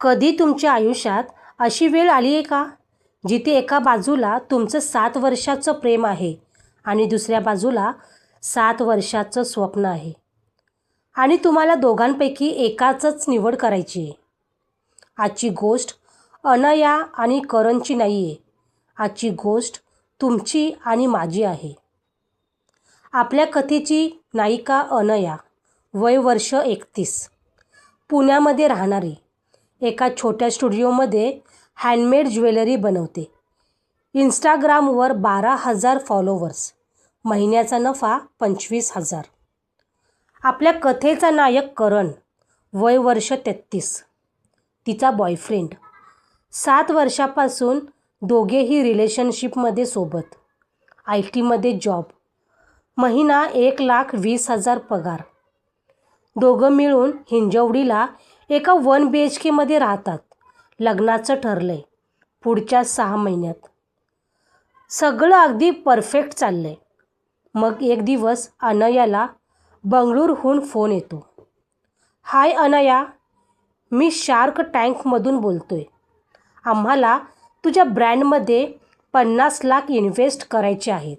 कधी तुमच्या आयुष्यात अशी वेळ आली आहे का, जिथे एका बाजूला तुमचं 7 वर्षाचं प्रेम आहे आणि दुसऱ्या बाजूला 7 वर्षाचं स्वप्न आहे आणि तुम्हाला दोघांपैकी एकाचंच निवड करायची आहे? आजची गोष्ट अनया आणि करणची नाही आहे. आजची गोष्ट तुमची आणि माझी आहे. आपल्या कथेची नायिका अनया, वय वर्ष 31, पुण्यामध्ये राहणारी, एका छोट्या स्टुडिओमध्ये हँडमेड ज्वेलरी बनवते. इंस्टाग्रामवर 12,000 फॉलोवर्स, महिन्याचा नफा 25,000. आपल्या कथेचा नायक करण, वय वर्ष 33, तिचा बॉयफ्रेंड. 7 वर्षापासून दोघेही रिलेशनशिपमध्ये सोबत. IT मध्ये जॉब, महिना 1,20,000 पगार. दोघं मिळून हिंजवडीला एका 1 BHK मध्ये राहतात. लग्नाचं ठरलंय पुढच्या 6 महिन्यात. सगळं अगदी परफेक्ट चाललंय. मग एक दिवस अनयाला बंगळुरूहून फोन येतो. हाय अनया, मी शार्क टँकमधून बोलतोय. आम्हाला तुझ्या ब्रँडमध्ये 50 लाख इन्व्हेस्ट करायचे आहेत.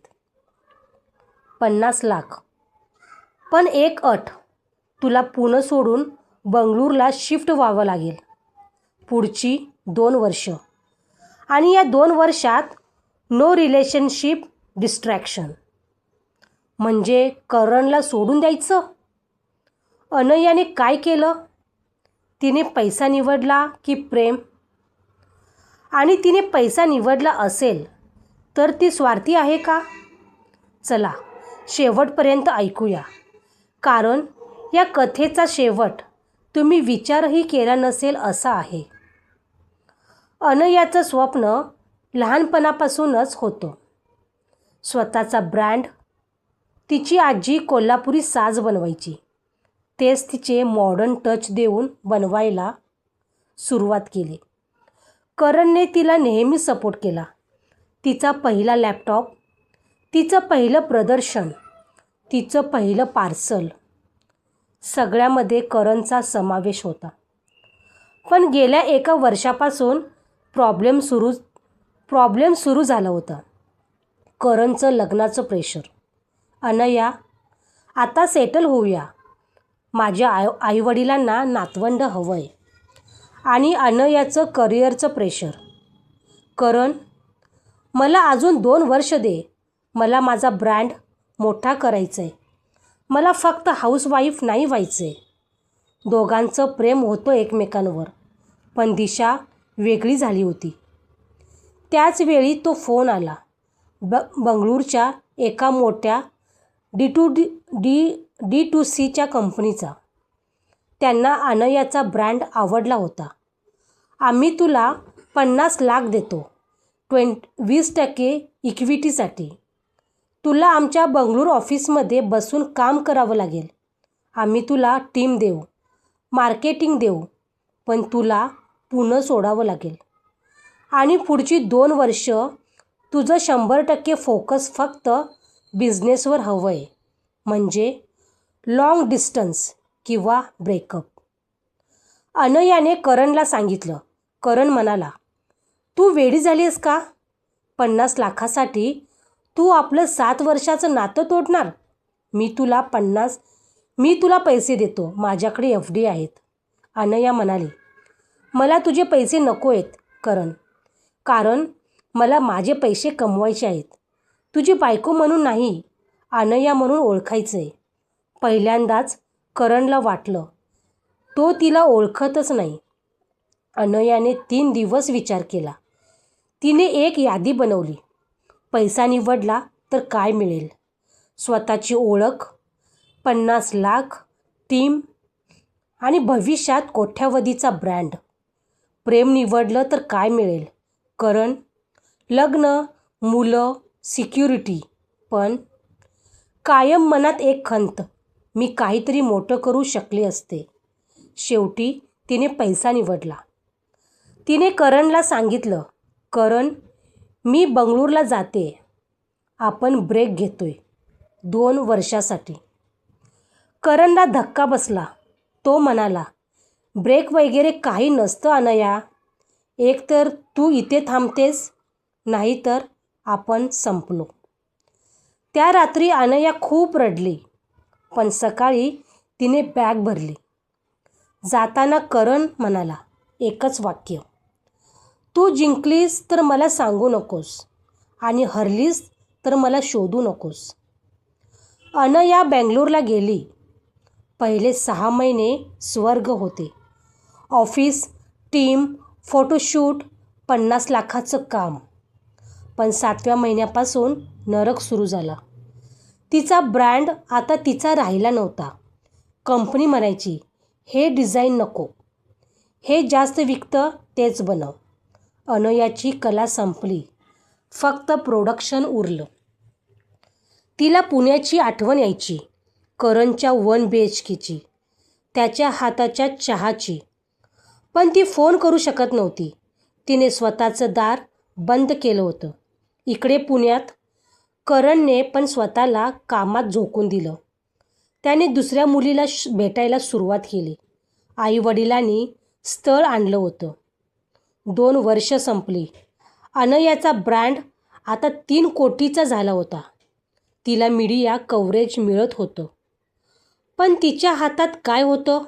50 लाख. पण एक अट, तुला पुणे सोडून बंगळुरूला शिफ्ट व्हावं लागेल पुढची 2 वर्ष. आणि या 2 वर्षात नो रिलेशनशिप डिस्ट्रॅक्शन. म्हणजे करणला सोडून द्यायचं? अनयाने काय केलं? तिने पैसा निवडला की प्रेम? आणि तिने पैसा निवडला असेल तर ती स्वार्थी आहे का? चला शेवटपर्यंत ऐकूया, कारण या कथेचा शेवट तुम्ही विचारही केला नसेल असा आहे. अनयाचं स्वप्न लहानपणापासूनच होतं. स्वतःचा ब्रँड. तिची आजी कोल्हापुरी साज बनवायची. तेच तिचे मॉडर्न टच देऊन बनवायला सुरुवात केली. करणने तिला नेहमी सपोर्ट केला. तिचा पहिला लॅपटॉप, तिचं पहिलं प्रदर्शन, तिचं पहिलं पार्सल, सगळ्यामध्ये करणचा समावेश होता. पण गेल्या 1 वर्षापासून प्रॉब्लेम सुरू झाला होता. करणचं लग्नाचं प्रेशर. अनया, आता सेटल होऊया. माझ्या आईवडिलांना नातवंड हवं आहे. आणि अनयाचं करिअरचं प्रेशर. करण, मला अजून 2 वर्ष दे. मला माझा ब्रँड मोठा करायचा आहे. मला फक्त हाऊसवाईफ नाही व्हायचं आहे. दोघांचं प्रेम होतं एकमेकांवर, पण दिशा वेगळी झाली होती. त्याच वेळी तो फोन आला बंगळुरूच्या एका मोठ्या D2C कंपनीचा. त्यांना अनयाचा ब्रँड आवडला होता. आम्ही तुला 50 लाख देतो, 20% इक्विटीसाठी. तुला आमच्या बंगळुरू ऑफिसमध्ये बसून काम करावं लागेल. आम्ही तुला टीम देऊ, मार्केटिंग देऊ, पण तुला पुणे सोडावं लागेल. आणि पुढची 2 वर्ष तुझं 100% फोकस फक्त बिझनेसवर हवं आहे. म्हणजे लॉंग डिस्टन्स किंवा ब्रेकअप. अनयाने करणला सांगितलं. करण म्हणाला, तू वेडी झाली आहेस का? 50 लाखासाठी तू आपलं 7 वर्षाचं नातं तोडणार? मी तुला पैसे देतो. माझ्याकडे FD आहेत. अनया म्हणाली, मला तुझे पैसे नको आहेत करण, कारण मला माझे पैसे कमवायचे आहेत. तुझी बायको म्हणून नाही, अनया म्हणून ओळखायचं आहे. पहिल्यांदाच करणला वाटलं तो तिला ओळखतच नाही. अनयाने 3 दिवस विचार केला. तिने एक यादी बनवली. पैसा निवडला तर काय मिळेल? स्वतःची ओळख, 50 लाख, टीम आणि भविष्यात कोट्यावधीचा ब्रँड. प्रेम निवडलं तर काय मिळेल? करण, लग्न, मुलं, सिक्युरिटी. पण कायम मनात एक खंत, मी काहीतरी मोठं करू शकले असते. शेवटी तिने पैसा निवडला. तिने करणला सांगितलं, करण, मी बंगळुरूला जाते. आपण ब्रेक घेतोय 2 वर्षासाठी. करणला धक्का बसला. तो म्हणाला, ब्रेक वगैरे काही नसतं अनया. एक तर तू इथे थांबतेस, नाही तर आपण संपलो. त्या रात्री अनया खूप रडली, पण सकाळी तिने बॅग भरली. जाताना करण म्हणाला एकच वाक्य, तू जिंकलीस तर मला सांगू नकोस आणि हरलीस तर मला शोधू नकोस. अनया बेंगलोरला गेली. पहिले 6 महिने स्वर्ग होते. ऑफिस, टीम, फोटोशूट, 50 लाखाचं काम. पण 7व्या महिन्यापासून नरक सुरू झाला. तिचा ब्रँड आता तिचा राहिला नव्हता. कंपनी म्हणायची, हे डिझाईन नको, हे जास्त विकतं तेच बनव. अनयाची कला संपली, फक्त प्रोडक्शन उरलं. तिला पुण्याची आठवण यायची, करणच्या 1 BHKची, त्याच्या हाताच्या चहाची. पण ती फोन करू शकत नव्हती. तिने स्वतःचं दार बंद केलं होतं. इकडे पुण्यात करणने पण स्वतःला कामात झोकून दिलं. त्याने दुसऱ्या मुलीला भेटायला सुरुवात केली. आईवडिलांनी स्थळ आणलं होतं. 2 वर्ष संपली. अनयाचा ब्रँड आता 3 कोटीचा झाला होता. तिला मीडिया कव्हरेज मिळत होतं. पण तिच्या हातात काय होतं?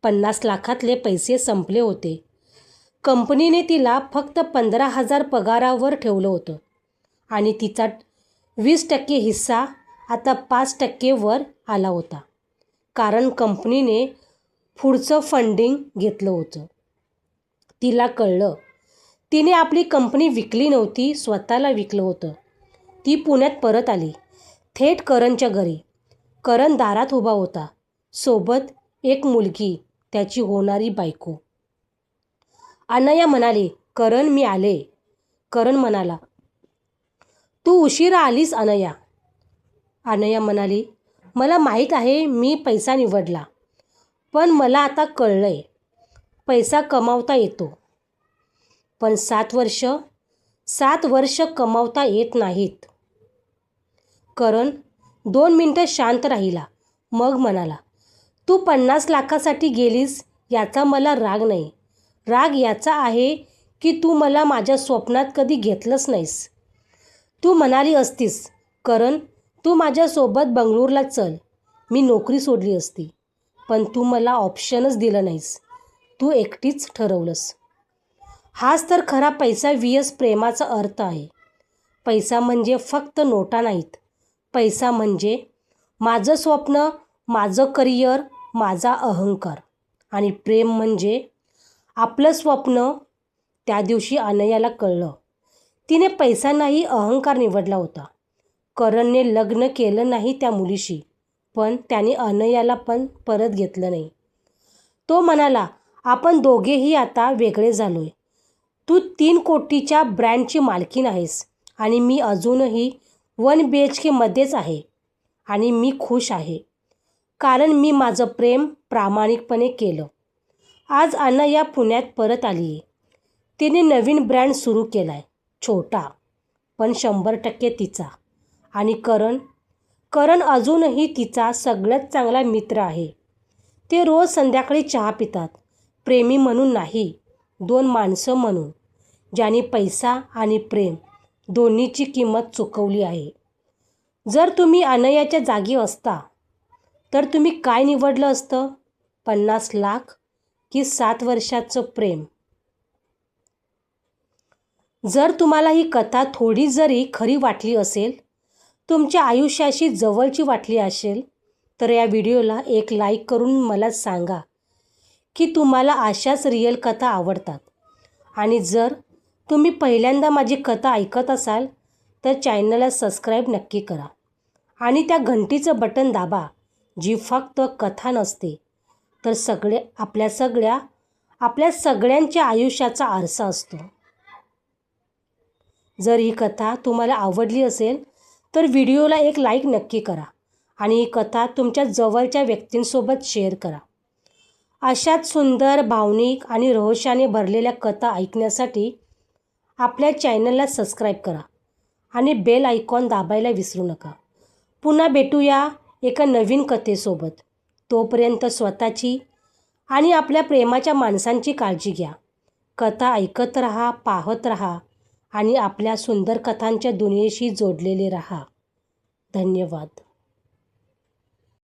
50 लाखातले पैसे संपले होते. कंपनीने तिला फक्त 15,000 पगारावर ठेवलं होतं आणि तिचा 20% हिस्सा आता 5% वर आला होता. कारण कंपनीने पुढचं फंडिंग घेतलं होतं. तिला कळलं, तिने आपली कंपनी विकली नव्हती, स्वतःला विकलं होतं. ती पुण्यात परत आली, थेट करणच्या घरी. करण दारात उभा होता, सोबत एक मुलगी, त्याची होणारी बायको. अनया म्हणाली, करण मी आले. करण म्हणाला, तू उशिरा आलीस अनया. अनया म्हणाली, मला माहीत आहे मी पैसा निवडला, पण मला आता कळलंय पैसा कमावता येतो, पण 7 वर्ष कमावता येत नाहीत. करण 2 मिनिटं शांत राहिला, मग म्हणाला, तू 50 लाखासाठी गेलीस याचा मला राग नाही. राग याचा आहे की तू मला माझ्या स्वप्नात कधी घेतलंच नाहीस. तू म्हणाली असतीस, करण तू माझ्यासोबत बंगळूरला चल, मी नोकरी सोडली असती. पण तू मला ऑप्शनच दिलं नाहीस. तू एकटीच ठरवलंस. हाच तर खरा पैसा vs प्रेमाचा अर्थ आहे. पैसा म्हणजे फक्त नोटा नाहीत. पैसा म्हणजे माझं स्वप्न, माझं करिअर, माझा अहंकार. आणि प्रेम म्हणजे आपलं स्वप्न. त्या दिवशी अनयाला कळलं, तिने पैसा नाही अहंकार निवडला होता. करणने लग्न केलं नाही त्या मुलीशी, पण त्याने अनयाला पण परत घेतलं नाही. तो म्हणाला, आपण दोघेही आता वेगळे झालोय. तू 3 कोटीच्या ब्रँडची मालकीण आहेस आणि मी अजूनही 1 BHK मध्येच आहे. आणि मी खुश आहे, कारण मी माझं प्रेम प्रामाणिकपणे केलं. आज अनया पुण्यात परत आली आहे. तिने नवीन ब्रँड सुरू केला आहे, छोटा पण 100% तिचा. आणि करण अजूनही तिचा सगळ्यात चांगला मित्र आहे. ते रोज संध्याकाळी चहा पितात, प्रेमी म्हणून नाही, 2 माणसं म्हणून, ज्यांनी पैसा आणि प्रेम दोन्हीची किंमत चुकवली आहे. जर तुम्ही अनयाच्या जागी असता तर तुम्ही काय निवडलं असतं? 50 लाख की 7 वर्षाचं प्रेम? जर तुम्हाला ही कथा थोडी जरी खरी वाटली असेल, तुमच्या आयुष्याशी जवळची वाटली असेल, तर या व्हिडिओला एक लाईक करून मला सांगा की तुम्हाला अशाच रिअल कथा आवडतात. आणि जर तुम्ही पहिल्यांदा माझी कथा ऐकत असाल तर चॅनलला सबस्क्राईब नक्की करा आणि त्या घंटीचं बटन दाबा, जी फक्त कथा नसते तर आपल्या सगळ्यांच्या आयुष्याचा आरसा असतो. जर ही कथा तुम्हाला आवडली असेल तर व्हिडिओला एक लाईक नक्की करा आणि ही कथा तुमच्या जवळच्या व्यक्तींसोबत शेअर करा. अशाच सुंदर, भावनिक आणि रहस्याने भरलेल्या कथा ऐकण्यासाठी आपल्या चॅनलला सबस्क्राईब करा आणि बेल आयकॉन दाबायला विसरू नका. पुन्हा भेटूया एका नवीन कथेसोबत. तोपर्यंत स्वतःची आणि आपल्या प्रेमाच्या माणसांची काळजी घ्या. कथा ऐकत रहा, पाहत रहा आणि आपल्या सुंदर कथांच्या दुनियेशी जोडलेले रहा. धन्यवाद.